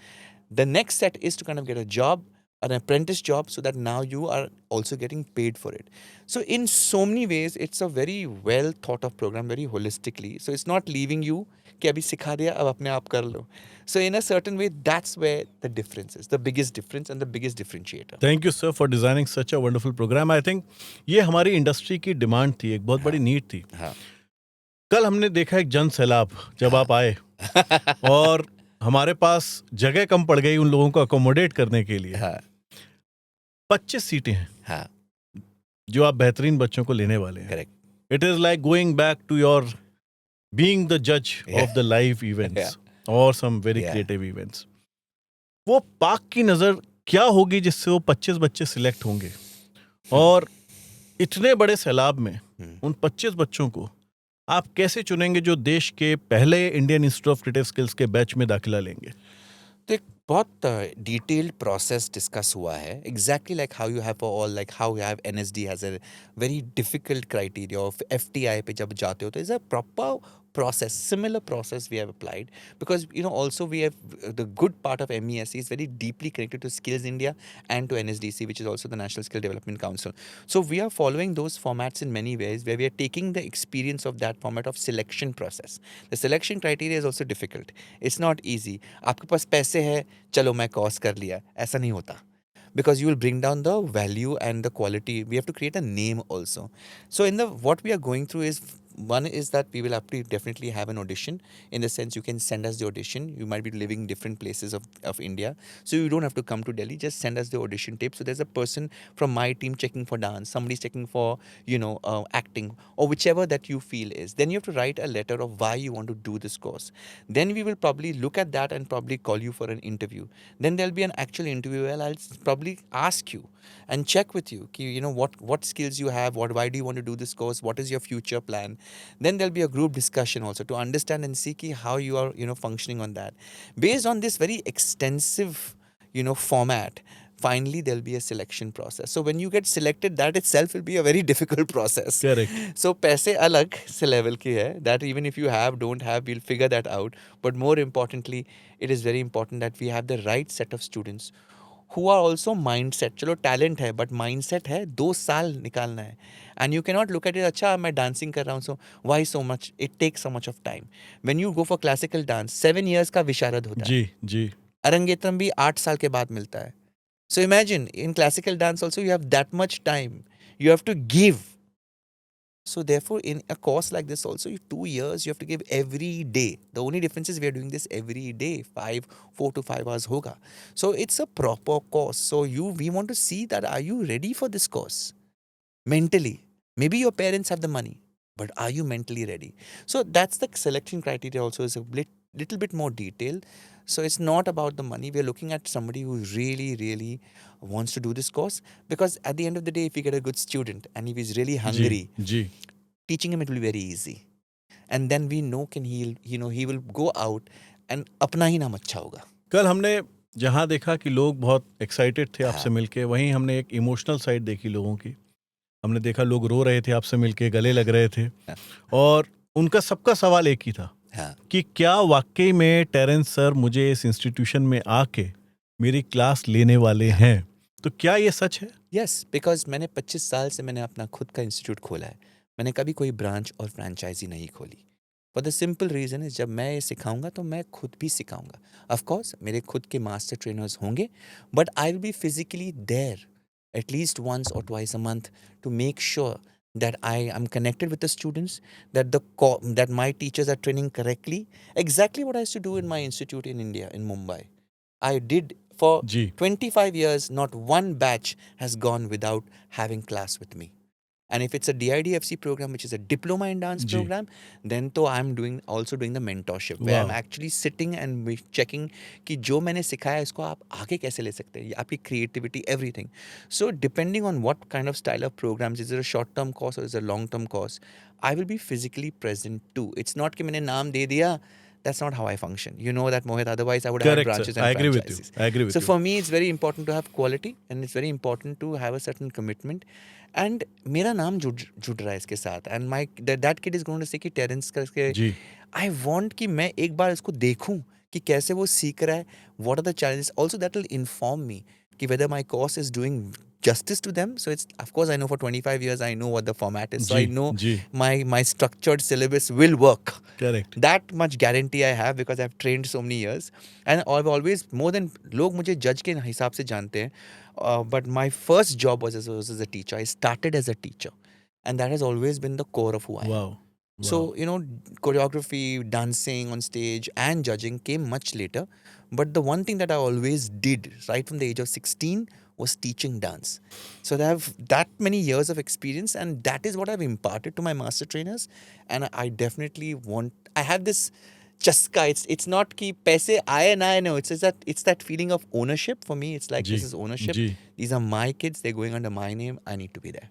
The next set is to kind of get a job, an apprentice job, so that now you are also getting paid for it. So in so many ways, it's a very well thought of program, very holistically. So it's not leaving you कि अभी सिखा दिया अब अपने आप कर लो. So in a certain way, that's where the difference is, the biggest difference and the biggest differentiator. Thank you sir for designing such a wonderful programme. I think ये हमारी इंडस्ट्री की डिमांड थी, एक बहुत बड़ी नीड थी. हाँ. कल हमने देखा एक जन सैलाब जब आप आए, और हमारे पास जगह कम पड़ गई उन लोगों को अकोमोडेट करने के लिए. हाँ. 25 सीटें हैं हाँ. जो आप बेहतरीन बच्चों को लेने वाले हैं. Correct. It is like going back to your being the जज Yeah. Of the live events और some very Yeah. Creative events. वो पाक की नजर क्या होगी जिससे वो 25 बच्चे सिलेक्ट होंगे, और इतने बड़े सैलाब में उन 25 बच्चों को आप कैसे चुनेंगे जो देश के पहले Indian institute of creative skills के बैच में दाखिला लेंगे? तो एक बहुत डिटेल्ड प्रोसेस डिस्कस हुआ है, exactly like how you have for all, like how you have NSD has a very difficult criteria of FTI पे जब जाते हो तो is a proper process, similar process we have applied, because you know also we have the good part of MESC is very deeply connected to Skills India and to NSDC, which is also the National Skill Development Council. So we are following those formats in many ways, where we are taking the experience of that format of selection process. The selection criteria is also difficult. It's not easy. आपके पास पैसे है, चलो मैं course कर लिया, ऐसा नहीं होता. Because you will bring down the value and the quality. We have to create a name also. So in the what we are going through is, one is that we will have to definitely have an audition, in the sense you can send us the audition. You might be living in different places of India, so you don't have to come to Delhi. Just send us the audition tape. So there's a person from my team checking for dance, somebody's checking for acting, or whichever that you feel is. Then you have to write a letter of why you want to do this course. Then we will probably look at that and probably call you for an interview. Then there'll be an actual interview where I'll probably ask you and check with you what skills you have, why do you want to do this course, what is your future plan. Then there'll be a group discussion also to understand and see how you are functioning on that. Based on this very extensive format, finally there'll be a selection process. So when you get selected, that itself will be a very difficult process. Correct. So पैसे अलग से level के है, that even if you have, don't have, we'll figure that out. But more importantly, it is very important that we have the right set of students who are also mindset. चलो talent है, but mindset है 2 साल निकालना है. And you cannot look at it, अच्छा मैं dancing कर रहा हूँ, so why so much? It takes so much of time. When you go for classical dance, 7 years का विशारद होता है. जी जी अरंगेत्रम भी 8 साल के बाद मिलता है. So imagine in classical dance also you have that much time. You have to give. So therefore, in a course like this also, 2 years you have to give every day. The only difference is we are doing this every day, 4 to 5 hours hoga. So it's a proper course. So we want to see that are you ready for this course mentally? Maybe your parents have the money, but are you mentally ready? So that's the selection criteria. Also is a little bit more detailed. So it's not about the money. We are looking at somebody who really, really wants to do this course, because at the end of the day, if we get a good student and if he's really ji hungry, ji teaching him it will be very easy. And then we know he will go out and अपना ही नाम अच्छा होगा. कल हमने जहाँ देखा कि लोग बहुत एक्साइटेड थे आपसे हाँ. मिलके, वहीं हमने एक इमोशनल साइड देखी लोगों की. हमने देखा लोग रो रहे थे आपसे मिलके, गले लग रहे थे, और उनका सबका सवाल एक ही था हाँ. कि क्या वाकई में टेरेंस सर मुझे इस इंस्टीट्यूशन में आके मेरी क्लास लेने वाले हैं. तो क्या ये सच है? यस, बिकॉज मैंने 25 साल से मैंने अपना खुद का इंस्टीट्यूट खोला है. मैंने कभी कोई ब्रांच और फ्रेंचाइजी नहीं खोली. For the simple reason is, जब मैं ये सिखाऊंगा तो मैं खुद भी सिखाऊंगा. ऑफ कोर्स मेरे खुद के मास्टर ट्रेनर्स होंगे, but I will be physically there at least once or twice a month to make sure that I am connected with the students, that that my teachers are training correctly. Exactly what I used to do in my institute in India, in Mumbai. I did for ji 25 years. Not one batch has gone without having class with me. And if it's a DIDFC program, which is a diploma in dance ji program, then तो I'm also doing the mentorship, where I'm वाह actually sitting and checking कि जो मैंने सिखाया इसको आप आगे कैसे ले सकते हैं, आपकी creativity, everything. So depending on what kind of style of programs, is it a short term course or is it a long term course, I will be physically present too. It's not कि मैंने नाम दे दिया. That's not how I function. You know that, Mohit. Otherwise, I would have had correct branches sir, and I agree with you, franchises. I agree So with you. for me, it's very important to have quality, and it's very important to have a certain commitment. And मेरा नाम जुड़ रहा है इसके साथ. And that kid is going to say कि Terence करके, जी I want कि मैं एक बार इसको देखूं कि कैसे वो सीख रहा है. What are the challenges? Also, that will inform me कि whether my course is doing justice to them. So it's, of course, I know for 25 years I know what the format is. So ji I know ji my structured syllabus will work. Correct. That much guarantee I have because I've trained so many years. And I've always, more than, लोग मुझे जज के हिसाब से जानते हैं. But my first job was as a teacher. I started as a teacher. And that has always been the core of who I am. Wow So, choreography, dancing on stage, and judging came much later. But the one thing that I always did right from the age of 16 was teaching dance. So I have that many years of experience, and that is what I've imparted to my master trainers. And I definitely I have this chaska. It's not ki paise aaye na aaye, no. It's that feeling of ownership. For me, it's like ji this is ownership. Ji. These are my kids. They're going under my name. I need to be there.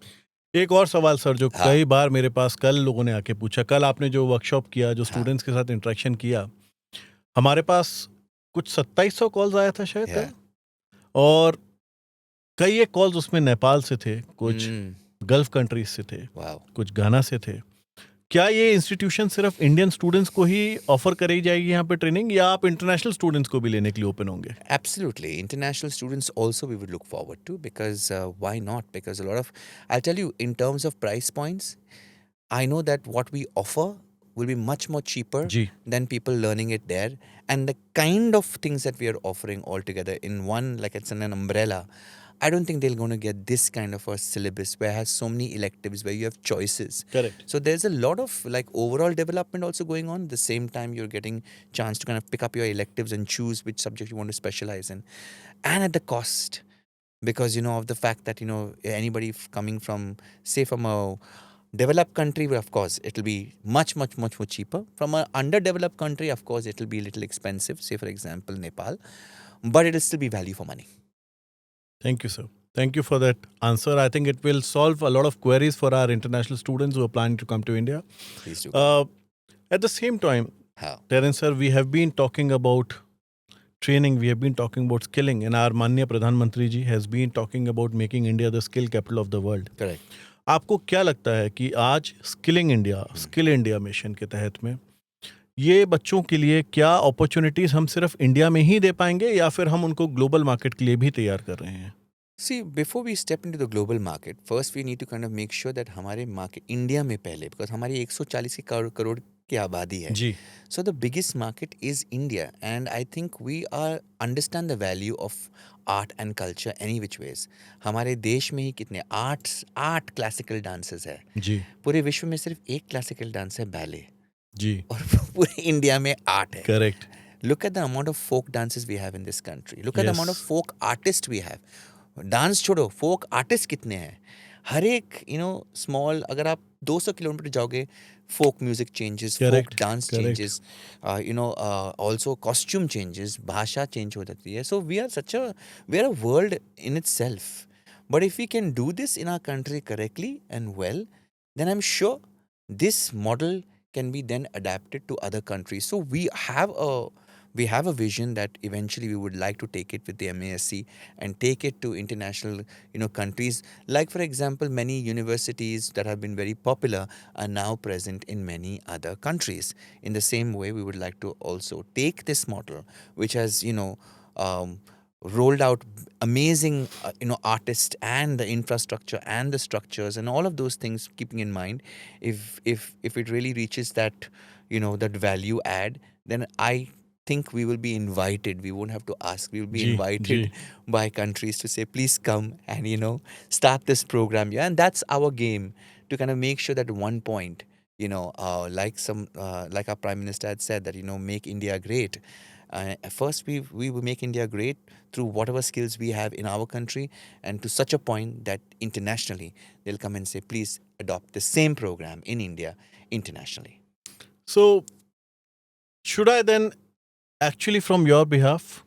एक और सवाल sir, जो हाँ. कई बार मेरे पास कल लोगों ने आके पूछा, कल आपने जो वर्कशॉप किया, जो हाँ. स्टूडेंट्स के साथ इंटरेक्शन किया, हमारे पास कुछ 2700 कॉल्स आया था शायद Yeah. कल, और कई एक कॉल्स उसमें नेपाल से थे, कुछ गल्फ कंट्रीज से थे, Wow. कुछ गाना से थे. क्या ये इंस्टीट्यूशन सिर्फ इंडियन स्टूडेंट्स को ही ऑफर करी जाएगी यहाँ पे ट्रेनिंग, या आप इंटरनेशनल स्टूडेंट्स को भी लेने के लिए ओपन होंगे? Absolutely. International students also we would look forward to, because why not? Because a lot of, I'll tell you, in terms of price points, I know that what we offer will be much more cheaper ji than people learning it there. And the kind of things that we are offering altogether in one, like it's in an umbrella, I don't think they're going to get this kind of a syllabus where it has so many electives, where you have choices. Correct. So there's a lot of like overall development also going on. At the same time, you're getting chance to kind of pick up your electives and choose which subject you want to specialize in. And at the cost, because, of the fact that, anybody coming from, say, from a developed country, well, of course, it'll be much, much, much more cheaper. From an underdeveloped country, of course, it'll be a little expensive. Say, for example, Nepal. But it'll still be value for money. Thank you, sir. Thank you for that answer. I think it will solve a lot of queries for our international students who are planning to come to India. Please do. At the same time, How? Terence sir, we have been talking about training, we have been talking about skilling, and our Manya Pradhan Mantri ji has been talking about making India the skill capital of the world. Correct. आपको क्या लगता है कि आज skilling India, skill India mission के तहत में ये बच्चों के लिए क्या अपॉर्चुनिटीज हम सिर्फ इंडिया में ही दे पाएंगे, या फिर हम उनको ग्लोबल मार्केट के लिए भी तैयार कर रहे हैं? See, before we step into the global market, first we need to kind of make sure that हमारे market India में पहले, because हमारी 140 की करोड़ की आबादी है. जी So the biggest market is India, and I think we understand the value of art and culture any which ways, हमारे देश में ही कितने आठ क्लासिकल डांसेस है, जी पूरे विश्व में सिर्फ एक क्लासिकल डांस है बैले, जी और पूरे इंडिया में 8 है. Correct Look at the amount of folk dances we have in this country. Look at the amount of yes folk artists we have. Dance छोड़ो, folk artists कितने हैं. हर एक स्मॉल, अगर आप 200 किलोमीटर जाओगे, folk music changes, folk Correct, dance correct. changes, also costume changes, भाषा change हो जाती है. So we are a world in itself. But if we can do this in our country correctly and well, then I'm sure this model can be then adapted to other countries. So we have a vision that eventually we would like to take it with the MASC and take it to international countries. Like for example, many universities that have been very popular are now present in many other countries. In the same way, we would like to also take this model, which has um, rolled out amazing artists and the infrastructure and the structures and all of those things, keeping in mind, if it really reaches that that value add, then I think we will be invited. We won't have to ask. We will be ji invited ji by countries to say, please come and start this program. Yeah, and that's our game, to kind of make sure that at one point, like our prime minister had said, that make India great. First, we will make India great through whatever skills we have in our country, and to such a point that internationally they'll come and say, please adopt the same program in India internationally. So, should I then actually, from your behalf,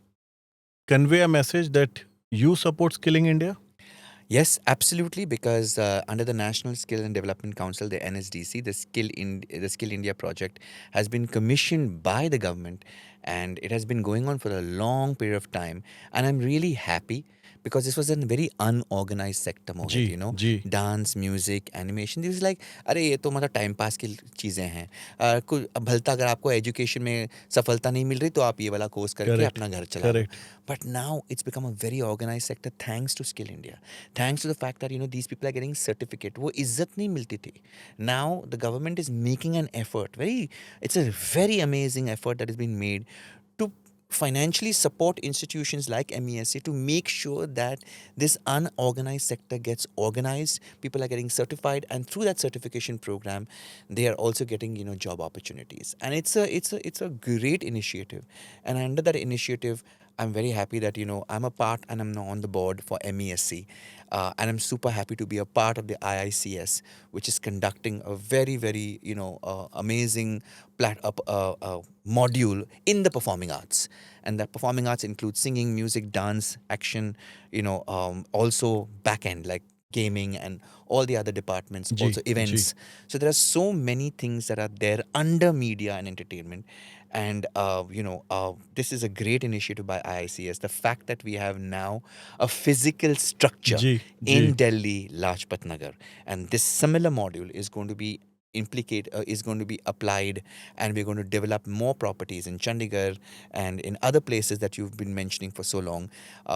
convey a message that you support Skilling India? Yes, absolutely, because under the National Skill and Development Council, the NSDC, the Skill India project has been commissioned by the government, and it has been going on for a long period of time. And I'm really happy, because this was a very unorganized sector, ji Mohit, ji dance, music, animation. This is like, अरे ये तो मतलब time pass की चीज़ें हैं. कुछ भलता अगर आपको एजुकेशन में सफलता नहीं मिल रही, तो आप ये वाला कोर्स करके करेक्ट अपना घर चला लो. Correct But now it's become a very organized sector, thanks to Skill India. Thanks to the fact that these people are getting certificate. वो इज्जत नहीं मिलती थी. Now the government is making an effort. It's a very amazing effort that has been made to financially support institutions like MESC to make sure that this unorganized sector gets organized. People are getting certified, and through that certification program, they are also getting job opportunities. And it's a great initiative. And under that initiative, I'm very happy that I'm a part and I'm now on the board for MESC, and I'm super happy to be a part of the IICS, which is conducting a very very amazing module in the performing arts. And the performing arts includes singing, music, dance, action, also back end like gaming and all the other departments, ji also ji events. So there are so many things that are there under media and entertainment. And this is a great initiative by IICS. The fact that we have now a physical structure ji in ji Delhi, Lajpat Nagar, and this similar module is going to be applied, and we're going to develop more properties in Chandigarh and in other places that you've been mentioning for so long.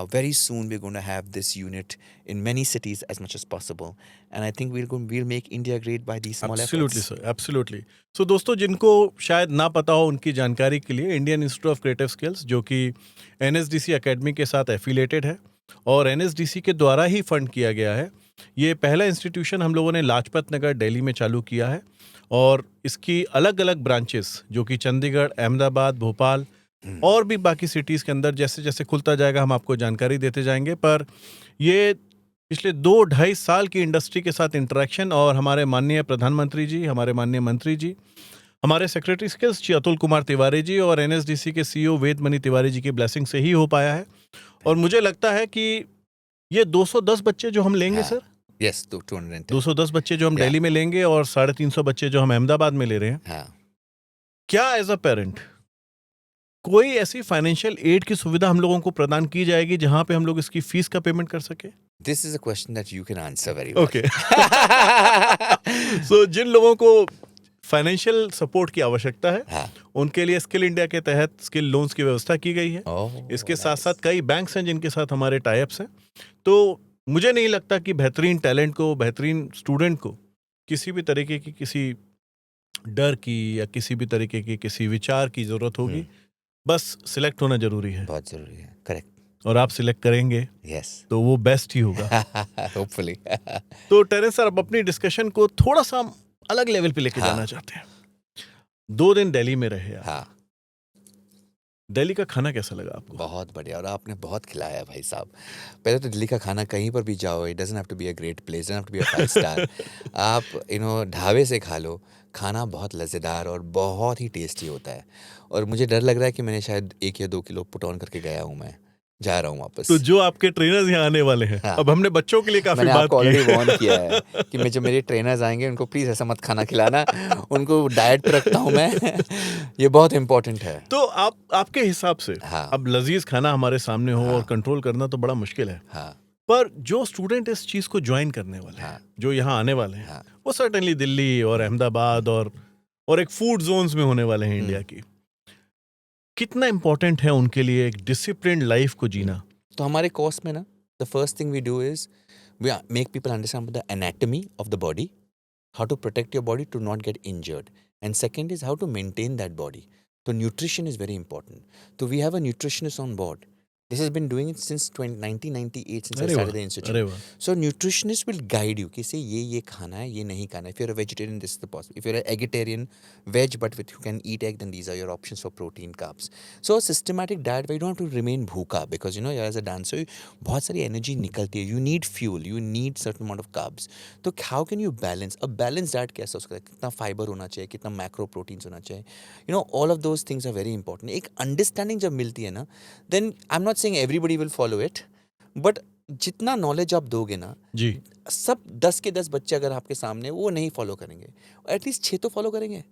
Very soon we're going to have this unit in many cities as much as possible, and I think we'll make India great by these small absolutely efforts. Sir absolutely so दोस्तों जिनको शायद ना पता हो उनकी जानकारी के लिए Indian institute of creative skills जो कि एनएसडीसी एकेडमी के साथ एफिलेटेड है और एनएसडीसी के द्वारा ही फंड किया गया है. ये पहला इंस्टीट्यूशन हम लोगों ने लाजपत नगर दिल्ली में चालू किया है और इसकी अलग अलग ब्रांचेस जो कि चंडीगढ़, अहमदाबाद, भोपाल और भी बाकी सिटीज़ के अंदर जैसे जैसे खुलता जाएगा हम आपको जानकारी देते जाएंगे. पर ये पिछले 2-2.5 साल की इंडस्ट्री के साथ इंटरेक्शन और हमारे माननीय प्रधानमंत्री जी, हमारे माननीय मंत्री जी, हमारे सेक्रेटरी स्किल्स जी अतुल कुमार तिवारी जी और एनएसडीसी के सीईओ वेदमणि तिवारी जी की ब्लेसिंग से ही हो पाया है. और मुझे लगता है कि ये 210 बच्चे जो हम लेंगे सर, Yes, to 210. 210 बच्चे जो हम Yeah. दिल्ली में लेंगे और 350 बच्चे जो हम अहमदाबाद में ले रहे हैं, हाँ. क्या एज अ पेरेंट कोई ऐसी फाइनेंशियल एड की सुविधा हम लोगों को प्रदान की जाएगी जहां पे हम लोग इसकी फीस का पेमेंट कर सके? This is a question that you can answer very well. Okay so जिन लोगों को फाइनेंशियल सपोर्ट की आवश्यकता है हाँ. उनके लिए स्किल इंडिया के तहत स्किल लोन्स की व्यवस्था की गई है. Oh, इसके nice. साथ साथ कई बैंक्स हैं जिनके साथ हमारे टाइप्स हैं. तो मुझे नहीं लगता कि बेहतरीन टैलेंट को, बेहतरीन स्टूडेंट को किसी भी तरीके की किसी डर की या किसी भी तरीके की किसी विचार की जरूरत होगी. बस सिलेक्ट होना जरूरी है. बहुत जरूरी है. Correct. और आप सिलेक्ट करेंगे Yes. तो वो बेस्ट ही होगा. Hopefully. तो टेरेंस सर, अब अपनी डिस्कशन को थोड़ा सा हम अलग लेवल पे लेके हाँ. जाना चाहते हैं. 2 दिन दिल्ली में रहे आप. हाँ, दिल्ली का खाना कैसा लगा आपको? बहुत बढ़िया, और आपने बहुत खिलाया भाई साहब. पहले तो दिल्ली का खाना कहीं पर भी जाओ, it doesn't have to be a great place, doesn't have to be a 5 star. आप ढाबे से खा लो, खाना बहुत लज़ेदार और बहुत ही टेस्टी होता है. और मुझे डर लग रहा है कि मैंने शायद 1 या 2 किलो पुट ऑन करके गया हूँ मैं. जा रहा हूँ वापस. तो जो आपके ट्रेनर्स यहाँ आने वाले हैं, हाँ. अब हमने बच्चों के लिए काफी मैंने बात आपको की ऑलरेडी है. वार्न किया है कि मैं जब मेरे ट्रेनर्स आएंगे उनको प्लीज़ ऐसा मत खाना खिलाना, उनको डाइट पे रखता हूँ मैं. ये बहुत इंपॉर्टेंट है. तो आपके हिसाब से हाँ. अब लजीज खाना हमारे सामने हो हाँ. और कंट्रोल करना तो बड़ा मुश्किल है. हाँ. पर जो स्टूडेंट इस चीज को ज्वाइन करने वाले हैं, हाँ. जो यहाँ आने वाले हैं, हाँ. वो सर्टेनली दिल्ली और अहमदाबाद और एक फूड जोन्स में होने वाले हैं इंडिया की. कितना इंपॉर्टेंट है उनके लिए एक डिसिप्लिन्ड लाइफ को जीना? तो हमारे कोर्स में ना, the first thing we do is we make people understand the anatomy of the body, how to protect your body to not get injured, and second is how to maintain that body. So nutrition is very important. So we have a nutritionist on board. This has been doing it since 1998, since I अरे started the वाह, institute. अरे वाह. So nutritionist will guide you कि से ये खाना है, ये नहीं खाना है. If you're a vegetarian, this is the possible. If you're an vegetarian, veg, but with you can eat egg, then these are your options for protein, carbs. So a systematic diet where you don't have to remain भूखा, because you know as a dancer बहुत सारी energy निकलती है. You need fuel, you need certain amount of carbs. तो how can you balance? A balanced diet कैसा हो सकता है? कितना फाइबर होना चाहिए, कितना मैक्रो प्रोटीन्स होना चाहिए. You know, all of those things are very important. एक अंडरस्टैंडिंग जब मिलती है ना, then I'm not saying everybody will follow it, but जितना नॉलेज आप दोगे ना, जी, सब 10 के 10 बच्चे अगर आपके सामने, वो नहीं फॉलो करेंगे. एटलीस्ट 6 तो फॉलो करेंगे.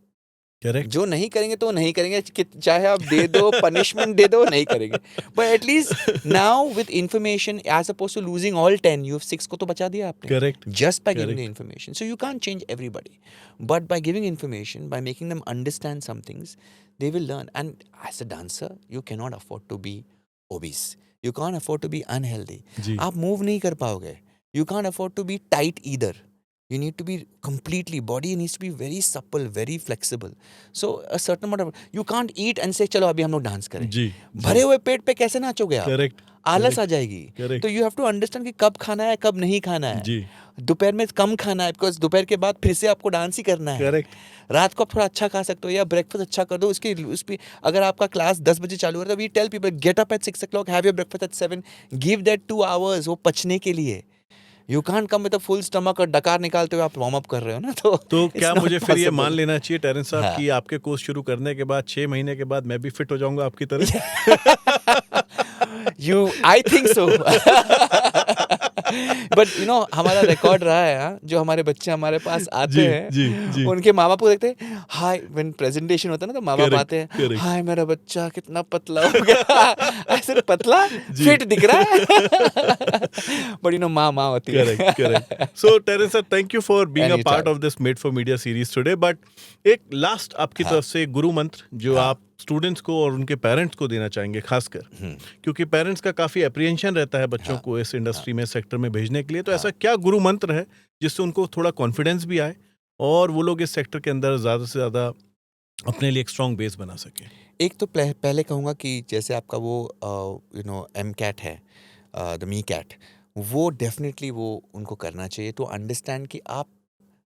करेक्ट. जो नहीं करेंगे तो नहीं करेंगे, चाहे आप दे दो, पनिशमेंट दे दो, नहीं करेंगे. But at least now with information, as oppose to losing all 10, you have 6 को तो बचा दिया आपने. Correct. Just by giving the information. So you can't change everybody. But by giving information, by making them understand some things, they will learn. And as a dancer, you cannot afford to be obese. You can't afford to be unhealthy. जी. आप move नहीं कर पाओगे. You can't afford to be tight either. You need to be completely, body needs to be very supple, very flexible. So a certain amount of, you can't eat and say चलो अभी हम लोग dance करें. जी. भरे हुए पेट पे कैसे नाचोगे आप? करेक्ट. आलस आ जाएगी. Correct. तो यू हैव टू अंडरस्टैंड कि कब खाना है, कब नहीं खाना है. जी. दोपहर में कम खाना है, बिकॉज दोपहर के बाद फिर से आपको डांस ही करना है. करेक्ट. रात को आप थोड़ा अच्छा खा सकते हो, या ब्रेकफास्ट अच्छा कर दो. उस पे अगर आपका क्लास 10 बजे चालू हो रहा है, we tell people get up at 6 o'clock, have your breakfast at 7, give that 2 hours वो पचने के लिए. You can't come with a full stomach और डकार निकालते हुए आप वार्म अप कर रहे हो ना. तो क्या मुझे फिर ये मान possible. लेना चाहिए टेरेंस साहब हाँ. कि आपके कोर्स शुरू करने के बाद 6 महीने के बाद मैं भी फिट हो जाऊंगा आपकी तरह? I think so. But you know हमारा रिकॉर्ड रहा है, हाँ, जो हमारे बच्चे हमारे पास आते जी, हैं, जी, जी. उनके माँ बाप को देखते हैं, हाय, व्हेन प्रेजेंटेशन होता है ना, तो माँ बाप Correct, आते हैं, correct. हाय मेरा बच्चा कितना पतला हो गया. ऐसे पतला फिट दिख रहा है. बट यू नो माँ होती है. Correct, correct. So, Terence sir, thank you for being a part Anytime. of this Made for Media series today. But एक लास्ट आपकी हाँ. तरफ से गुरु मंत्र जो हाँ. आप स्टूडेंट्स को और उनके पेरेंट्स को देना चाहेंगे, खासकर क्योंकि पेरेंट्स का काफी अप्रिहेंशन रहता है बच्चों हाँ. को इस इंडस्ट्री में, सेक्टर में भेजने के लिए. तो हाँ. ऐसा क्या गुरु मंत्र है जिससे उनको थोड़ा कॉन्फिडेंस भी आए और वो लोग इस सेक्टर के अंदर ज्यादा से ज्यादा अपने लिए एक स्ट्रॉन्ग बेस बना सके? एक तो पहले कहूँगा कि जैसे आपका वो यू नो MCAT है, द मी कैट, वो डेफिनेटली वो उनको करना चाहिए. तो अंडरस्टैंड कि आप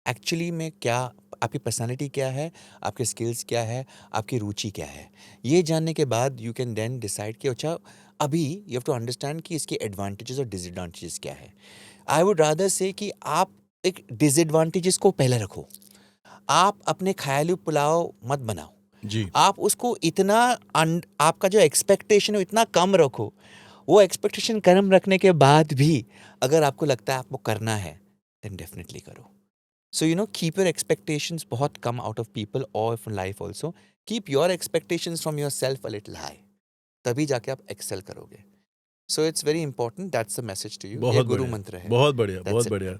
एक्चुअली में क्या, आपकी पर्सनालिटी क्या है, आपके स्किल्स क्या है, आपकी रुचि क्या है. ये जानने के बाद यू कैन देन डिसाइड कि अच्छा अभी यू हैव टू अंडरस्टैंड कि इसके एडवांटेजेस और डिसएडवांटेजेस क्या है. आई वुड रादर से कि आप एक डिसएडवांटेजेस को पहले रखो. आप अपने ख्याली पुलाव मत बनाओ. जी. आप उसको इतना आपका जो एक्सपेक्टेशन है इतना कम रखो. वो एक्सपेक्टेशन कम रखने के बाद भी अगर आपको लगता है आपको करना है, देन डेफिनेटली करो. So you know, keep your expectations बहुत कम out of people or from life also. Keep your expectations from yourself a little high. तभी जाके आप excel करोगे. So it's very important. That's the message to you. ये गुरु मंत्र है. बहुत बढ़िया, That's बहुत it. बढ़िया.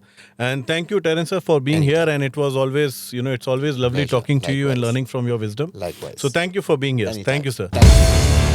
And thank you, Terence sir, for being Anytime. here. And it was always, you know, it's always lovely Pleasure. talking to you and Likewise. learning from your wisdom. Likewise. So thank you for being here. Anytime. Thank you, sir. Thank you.